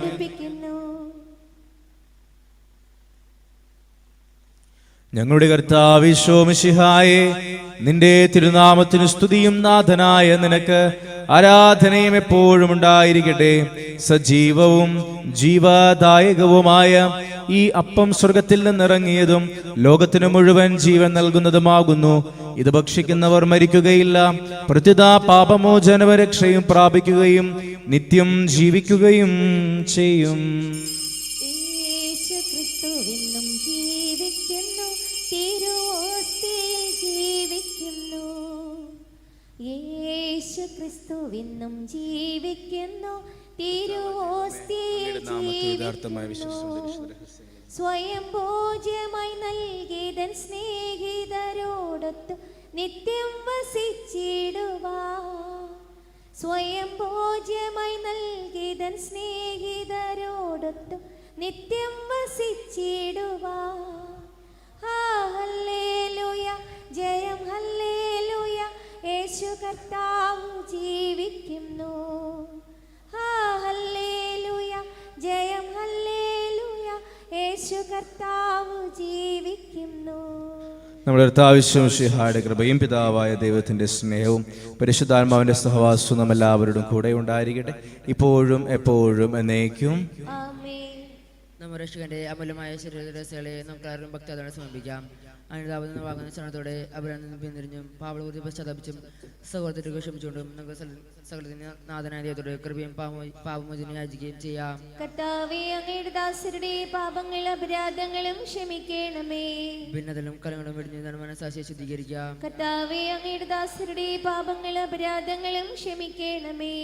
ഞങ്ങളുടെ കർത്താവ് ഈശോ മിശിഹായേ, നിന്റെ തിരുനാമത്തിന് സ്തുതിയും നാഥനായ നിനക്ക് ആരാധനയും എപ്പോഴും ഉണ്ടായിരിക്കട്ടെ. സജീവവും ജീവദായകവുമായ ഈ അപ്പം സ്വർഗത്തിൽ നിന്നിറങ്ങിയതും ലോകത്തിന് മുഴുവൻ ജീവൻ നൽകുന്നതുമാകുന്നു. ഇത് ഭക്ഷിക്കുന്നവർ മരിക്കുകയില്ല, പ്രത്യുത പാപമോചനവും രക്ഷയും പ്രാപിക്കുകയും നിത്യം ജീവിക്കുകയും ചെയ്യും. യേശുക്രിസ്തുവിന്നും ജീവിക്കുന്നു, തിരുവോസ്തിയിൽ ജീവിക്കുന്നു. യേശുക്രിസ്തുവിന്നും ജീവിക്കുന്നു, തിരുവോസ്തിയിൽ ജീവിക്കുന്നു. സ്വയം ഭോജ്യമായി നൽകിയതൻ സ്നേഹിതരോടൊത്ത് നിത്യം വസിച്ചിടുവാ. സ്വയം ഭോജ്യമായി നൽകിയതൻ സ്നേഹിതരോടൊത്ത് നിത്യം വസിച്ചിടുവാ. ഹല്ലേലൂയ, ജയം ഹല്ലേലൂയ, യേശു കർത്താവ് ജീവിക്കുന്നു. ഹല്ലേലൂയ, ജയം ഹല്ലേലൂയ, യേശു കർത്താവ് ജീവിക്കുന്നു. നമ്മുടെ കർത്താവിശ്വമിശിഹായുടെ കൃപയും പിതാവായ ദൈവത്തിന്റെ സ്നേഹവും പരിശുദ്ധാത്മാവിന്റെ സഹവാസവും നമ്മെല്ലാവരോടും കൂടെ ഉണ്ടായിരിക്കട്ടെ, ഇപ്പോഴും എപ്പോഴും എന്നേക്കും. നമ്മുടെ രക്ഷകന്റെ അമൂല്യമായ ശരീരരസകളെ നമുക്ക് ആരും ഭക്താദാനം സമർപ്പിക്കാം. അനുതാപം വാങ്ങുന്ന ക്ഷണത്തോടെ അഭിനന്ദനം പിന്തിരിഞ്ഞും പാവളൂർത്തി പശ്ചാത്തപിച്ചും സഹോദരർക്ക് ക്ഷമിച്ചുകൊണ്ടും നമുക്ക് സകലത്തിന് നാഥനായ ദൈവത്തോട് കൃപയും പാപമോചനം യാചിക്കുകയും ചെയ്യാം. കർത്താവേ, അങ്ങയുടെ ദാസരുടെ പാപങ്ങളും അപരാധങ്ങളും ക്ഷമിക്കണമേ. ഭിന്നതലും കലങ്ങളും വെടിഞ്ഞ് മനസ്സാക്ഷിയെ ശുദ്ധീകരിക്കാം. കർത്താവേ, അങ്ങയുടെ ദാസരുടെ പാപങ്ങളും അപരാധങ്ങളും ക്ഷമിക്കണമേ.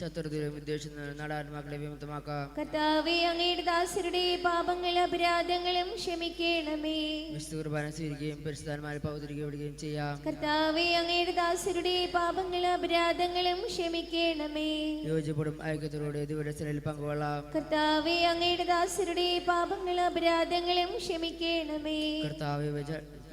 ശത്രുതയിലും വിദ്വേഷത്തിലും നാടാത്മാക്കളെ വിമുക്തമാക്കാം. കർത്താവേ, അങ്ങയുടെ ദാസരുടെ പാപങ്ങളും അപരാധങ്ങളും ക്ഷമിക്കണമേ. വിശുദ്ധ കുർബാന സ്വീകരിക്കുകയും പരിശുദ്ധാത്മാവിൽ പൗത്രീകരിക്കുകയും ചെയ്യാം. കർത്താവേ, അങ്ങയുടെ ദാസരുടെ പാപങ്ങളും അപരാധങ്ങളും ക്ഷമിക്കണമേ. യോജിപ്പോടും ഐക്യത്തോടെ ദിവസത്തിൽ പങ്കുകൊള്ളാം. കർത്താവേ, അങ്ങയുടെ ദാസരുടെ പാപങ്ങളും അപരാധങ്ങളും ക്ഷമിക്കണമേ. കർത്താവേ,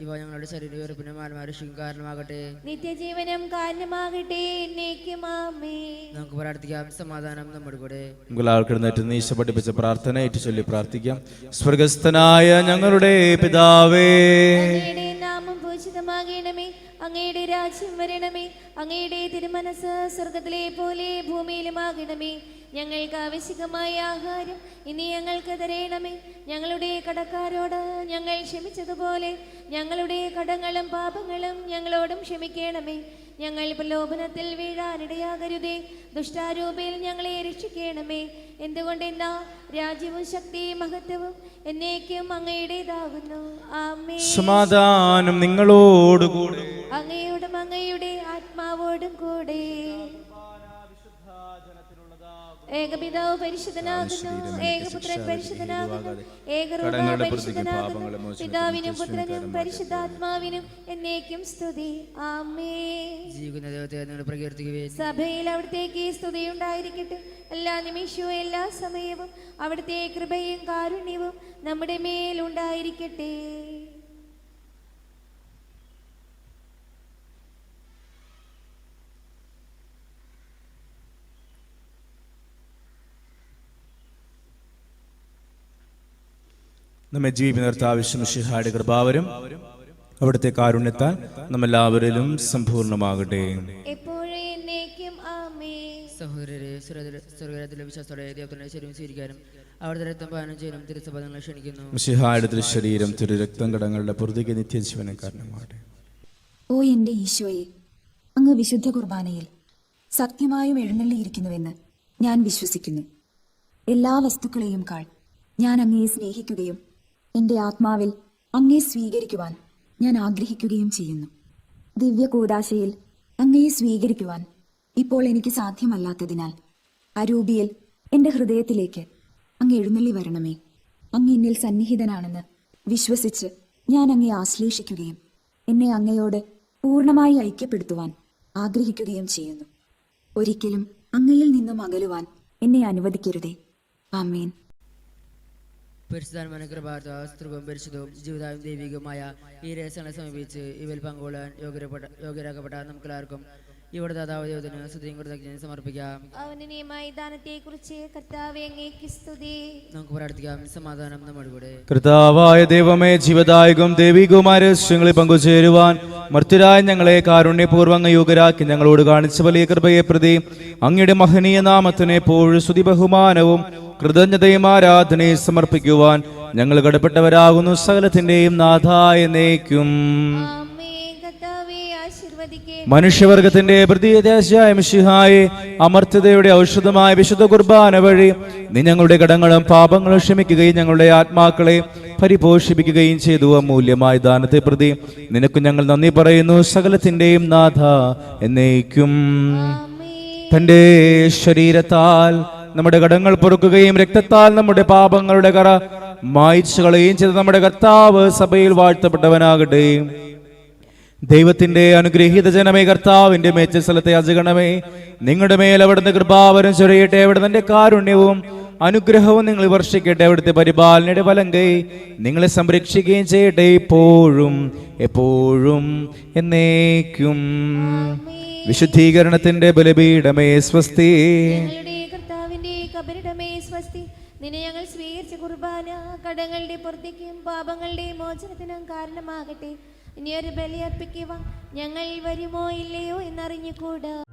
ഇവ ഞങ്ങളുടെ ശരീരത്തിന് മാനമാരുഷിക്കും കാരണമാകട്ടെ, നിത്യജീവനം കാരണമാകട്ടെ, എന്നേക്കും ആമേൻ. നമുക്ക് പ്രാർത്ഥിക്കാം. സമാധാനം നമ്മുടെ കൂടെ. ഈശോ പഠിപ്പിച്ച പ്രാർത്ഥന ഏറ്റു ചൊല്ലി പ്രാർത്ഥിക്കാം. സ്വർഗസ്ഥനായ ഞങ്ങളുടെ പിതാവേ, അങ്ങയുടെ നാമം പൂജിതമാകണമേ, അങ്ങയുടെ രാജ്യം വരണമേ, അങ്ങയുടെ തിരുമനസ് സ്വർഗത്തിലെ പോലെ ഭൂമിയിലുമാകണമേ. ഞങ്ങൾക്ക് ആവശ്യമായ ആഹാരം ഇനി ഞങ്ങൾക്ക് തരയണമേ. ഞങ്ങളുടെ കടക്കാരോട് ഞങ്ങൾ ക്ഷമിച്ചതുപോലെ ഞങ്ങളുടെ കടങ്ങളും പാപങ്ങളും ഞങ്ങളോടും ക്ഷമിക്കണമേ. ഞങ്ങൾ പ്രലോഭനത്തിൽ വീഴാനിടയാകരുതേ, ദുഷ്ടാരൂപയിൽ ഞങ്ങളെ രക്ഷിക്കണമേ. എന്തുകൊണ്ടെന്നാ രാജ്യവും ശക്തിയും മഹത്വവും എന്നേക്കും അങ്ങയുടേതാകുന്നു. ആമേൻ. സമാധാനം നിങ്ങളോടുകൂടെ. അങ്ങയോടും അങ്ങയുടെ ആത്മാവോടും കൂടെ. ഏകപിതാവ് പരിശുദ്ധനാകുന്നു, ഏകപുത്രൻ പരിശുദ്ധനാകുന്നു, ഏകരൂപ പരിശുദ്ധനാകുന്നു, പിതാവിനും പുത്രനും പരിശുദ്ധാത്മാവിനും എന്നേക്കും സ്തുതി. ആമേൻ. ജീവിക്കുന്ന ദൈവത്തെ നിങ്ങൾ പ്രകീർത്തിക്കുകയും സഭയിൽ അവിടുത്തേക്ക് സ്തുതി ഉണ്ടായിരിക്കട്ടെ. എല്ലാ നിമിഷവും എല്ലാ സമയവും അവിടുത്തെ കൃപയും കാരുണ്യവും നമ്മുടെ മേലുണ്ടായിരിക്കട്ടെ. നമ്മെ ജീവിതത്താവശ്യമിശിഹായുടെ കൃപാവരും അവിടുത്തെ കാരുണ്യത്താൽ നമ്മെല്ലാവരിലും സമ്പൂർണ്ണമാകട്ടെ. എപ്പോഴും എന്നേക്കും ആമേൻ. സഹോദരരെ, സ്വർഗത്തിലെ വിശ്വാസത്തോടെ ദൈവത്തിന്റെ ശരീരം സ്വീകരിക്കാനും അവിടുത്തെ രക്തം പാനം ചെയ്യാനും തിരുസഭ നിങ്ങളെ ക്ഷണിക്കുന്നു. മിശിഹായുടെ തിരുശരീരം തിരുരക്തം കടങ്ങളുടെ പുറത്തേക്ക് നിത്യജീവന കാരണമാകട്ടെ. ഓ എൻ്റെ ഈശോയെ, അങ്ങ് വിശുദ്ധ കുർബാനയിൽ സത്യമായും എഴുന്നള്ളിയിരിക്കുന്നുവെന്ന് ഞാൻ വിശ്വസിക്കുന്നു. എല്ലാ വസ്തുക്കളെയും കാൾ ഞാൻ അങ്ങയെ സ്നേഹിക്കുകയും എൻ്റെ ആത്മാവിൽ അങ്ങയെ സ്വീകരിക്കുവാൻ ഞാൻ ആഗ്രഹിക്കുകയും ചെയ്യുന്നു. ദിവ്യ കൂദാശയിൽ അങ്ങയെ സ്വീകരിക്കുവാൻ ഇപ്പോൾ എനിക്ക് സാധ്യമല്ലാത്തതിനാൽ അരൂപിയിൽ എൻ്റെ ഹൃദയത്തിലേക്ക് അങ്ങ് എഴുന്നള്ളി വരണമേ. അങ്ങ് എന്നിൽ സന്നിഹിതനാണെന്ന് വിശ്വസിച്ച് ഞാൻ അങ്ങയെ ആശ്ലേഷിക്കുകയും എന്നെ അങ്ങയോട് പൂർണ്ണമായി ഐക്യപ്പെടുത്തുവാൻ ആഗ്രഹിക്കുകയും ചെയ്യുന്നു. ഒരിക്കലും അങ്ങയിൽ നിന്നും അകലുവാൻ എന്നെ അനുവദിക്കരുതേ. ആമേൻ. പരിശുദ്ധാത്മാവിന്റെ കൃപാർത്ഥ സ്ത്രീവും പരിശുദ്ധവും ജീവിതാവും ദൈവികവുമായ ഈ രഹസ്യങ്ങളെ സമീപിച്ച് ഇവയിൽ പങ്കുകൊള്ളാൻ യോഗ്യരാക്കപ്പെട്ട നമുക്കെല്ലാവർക്കും ഇവിടെ ദാതാവ് ദൈവത്തിന് സ്തുതിയും കൃതജ്ഞതയും സമർപ്പിക്കാം. അവന്റെ നിയമമായ ദാനത്തെ കുറിച്ച് കർത്താവേ അങ്ങേക്ക് സ്തുതി. നമുക്ക് പ്രാർത്ഥിക്കാം. സമാധാനം നമ്മുടെ കൂടെ. കർത്താവായ ദൈവമേ, ജീവദായകം ദൈവികവുമായ രഹസ്യങ്ങളിൽ പങ്കുചേരുവാൻ മർത്യരായ ഞങ്ങളെ കാരുണ്യപൂർവ്വം അങ്ങ് യോഗ്യരാക്കി ഞങ്ങളോട് കാണിച്ച വലിയ കൃപയെ പ്രതി അങ്ങയുടെ മഹനീയ നാമത്തിന് എപ്പോഴും സ്തുതി ബഹുമാനവും കൃതജ്ഞതയും ആരാധനയും സമർപ്പിക്കുവാൻ ഞങ്ങൾ കടപ്പെട്ടവരാകുന്നു. സകലത്തിന്റെയും നാഥായ എന്നേക്കും. ആമേൻ. കർത്താവേ ആശീർവദിക്കേ. മനുഷ്യവർഗത്തിന്റെ പ്രതിയായ മിശിഹായെ, അമർത്യതയുടെ ഔഷധമായ വിശുദ്ധ കുർബാന വഴി നീ ഞങ്ങളുടെ കടങ്ങളും പാപങ്ങളും ക്ഷമിക്കുകയും ഞങ്ങളുടെ ആത്മാക്കളെ പരിപോഷിപ്പിക്കുകയും ചെയ്തു. അമൂല്യമായ ദാനത്തെ പ്രതി നിനക്ക് ഞങ്ങൾ നന്ദി പറയുന്നു. സകലത്തിന്റെയും നാഥ എന്നേക്കും. തന്റെ ശരീരത്താൽ നമ്മുടെ കടങ്ങൾ പൊറുക്കുകയും രക്തത്താൽ നമ്മുടെ പാപങ്ങളുടെ കറ മായ്ച്ചു കളയുകയും ചെയ്ത നമ്മുടെ കർത്താവ് സഭയിൽ വാഴ്ത്തപ്പെട്ടവനാകട്ടെ. ദൈവത്തിന്റെ അനുഗ്രഹീത ജനമേ, കർത്താവിന്റെ മേച്ച സ്ഥലത്തെ അജഗണമേ, നിങ്ങളുടെ മേൽ അവിടുന്ന് കൃപാവരം ചൊരിയട്ടെ. അവിടുന്ന് കാരുണ്യവും അനുഗ്രഹവും നിങ്ങൾ വർഷിക്കട്ടെ. അവിടുത്തെ പരിപാലനയുടെ വലങ്കൈ നിങ്ങളെ സംരക്ഷിക്കുകയും ചെയ്യട്ടെ, ഇപ്പോഴും എപ്പോഴും എന്നേക്കും. വിശുദ്ധീകരണത്തിന്റെ ബലിപീഠമേ സ്വസ്തി. ഞങ്ങളുടെ കർത്താവിന്റെ കബരിടമേ സ്വസ്തി. നിന്നെ ഞങ്ങൾ സ്വീകരിച്ച കുർബാന കടങ്ങളുടെ പുറത്തേക്കും പാപങ്ങളുടെ മോചനത്തിനും കാരണമാകട്ടെ. ഇനിയൊരു ബലി അർപ്പിക്കുവാൻ ഞങ്ങൾ വരുമോ ഇല്ലയോ എന്നറിഞ്ഞുകൂടാ.